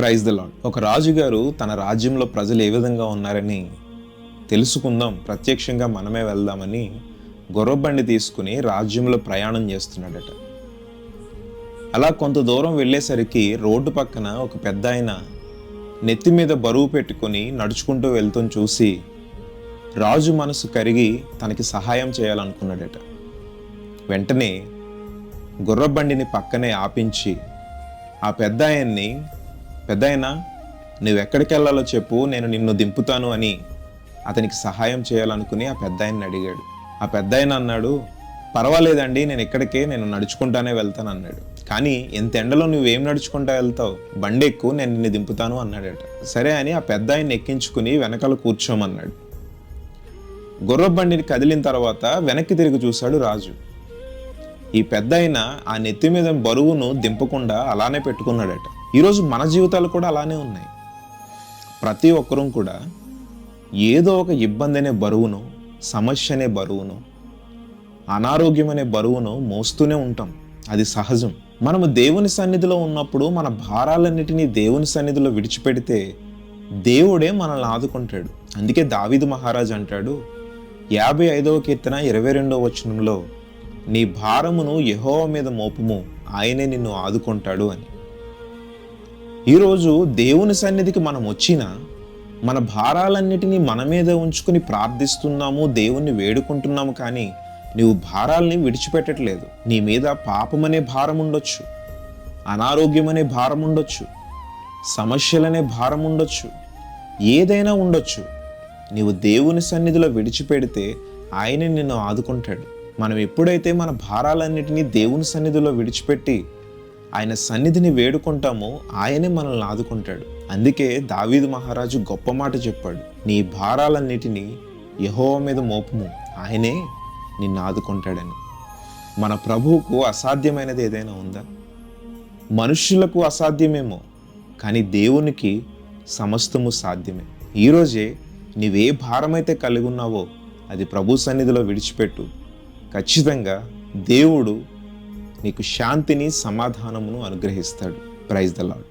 Praise the lord. ఒక రాజుగారు తన రాజ్యంలో ప్రజలు ఏ విధంగా ఉన్నారని తెలుసుకుందాం, ప్రత్యక్షంగా మనమే వెళ్దామని గుర్రబండి తీసుకుని రాజ్యంలో ప్రయాణం చేస్తున్నాడట. అలా కొంత దూరం వెళ్ళేసరికి రోడ్డు పక్కన ఒక పెద్ద ఆయన నెత్తి మీద బరువు పెట్టుకొని నడుచుకుంటూ వెళ్తూ చూసి రాజు మనసు కరిగి తనకి సహాయం చేయాలనుకున్నాడట. వెంటనే గుర్రబండిని పక్కనే ఆపించి ఆ పెద్ద ఆయన్ని, పెద్దాయన నువ్వెక్కడికి వెళ్ళాలో చెప్పు, నేను నిన్ను దింపుతాను అని అతనికి సహాయం చేయాలనుకుని ఆ పెద్ద ఆయన్ని అడిగాడు. ఆ పెద్ద ఆయన అన్నాడు, పర్వాలేదండి, నేను నడుచుకుంటానే వెళ్తాను అన్నాడు. కానీ ఎంత ఎండలో నువ్వేం నడుచుకుంటా వెళ్తావు, బండి ఎక్కు, నేను నిన్ను దింపుతాను అన్నాడట. సరే అని ఆ పెద్ద ఆయన్ని ఎక్కించుకుని వెనకాల కూర్చోమన్నాడు. గుర్రబండిని కదిలిన తర్వాత వెనక్కి తిరిగి చూశాడు రాజు. ఈ పెద్ద ఆయన ఆ నెత్తి మీద బరువును దింపకుండా అలానే పెట్టుకున్నాడట. ఈరోజు మన జీవితాలు కూడా అలానే ఉన్నాయి. ప్రతి ఒక్కరూ కూడా ఏదో ఒక ఇబ్బంది అనే బరువును, సమస్య అనే బరువును, అనారోగ్యం అనే బరువును మోస్తూనే ఉంటాం. అది సహజం. మనము దేవుని సన్నిధిలో ఉన్నప్పుడు మన భారాలన్నిటినీ దేవుని సన్నిధిలో విడిచిపెడితే దేవుడే మనల్ని ఆదుకుంటాడు. అందుకే దావీదు మహారాజు అంటాడు 55వ కీర్తన 22వ వచనంలో, నీ భారమును యెహోవా మీద మోపుము, ఆయనే నిన్ను ఆదుకుంటాడు అని. ఈరోజు దేవుని సన్నిధికి మనం వచ్చినా మన భారాలన్నిటినీ మన మీద ఉంచుకుని ప్రార్థిస్తున్నాము, దేవుణ్ణి వేడుకుంటున్నాము, కానీ నీవు భారాల్ని విడిచిపెట్టట్లేదు. నీ మీద పాపమనే భారం ఉండొచ్చు, అనారోగ్యం అనే భారం ఉండొచ్చు, సమస్యలనే భారం ఉండొచ్చు, ఏదైనా ఉండొచ్చు. నీవు దేవుని సన్నిధిలో విడిచిపెడితే ఆయనే నిన్ను ఆదుకుంటాడు. మనం ఎప్పుడైతే మన భారాలన్నిటినీ దేవుని సన్నిధిలో విడిచిపెట్టి ఆయన సన్నిధిని వేడుకుంటామో ఆయనే మనల్ని ఆదుకుంటాడు. అందుకే దావీదు మహారాజు గొప్ప మాట చెప్పాడు, నీ భారాలన్నిటినీ యెహోవా మీద మోపుము, ఆయనే నిన్ను ఆదుకుంటాడని. మన ప్రభువుకు అసాధ్యమైనది ఏదైనా ఉందా? మనుష్యులకు అసాధ్యమేమో, కానీ దేవునికి సమస్తము సాధ్యమే. ఈరోజే నీవే భారమైతే కలిగి ఉన్నావో అది ప్రభు సన్నిధిలో విడిచిపెట్టు. ఖచ్చితంగా దేవుడు నీకు శాంతిని, సమాధానమును అనుగ్రహిస్తాడు. Praise the lord.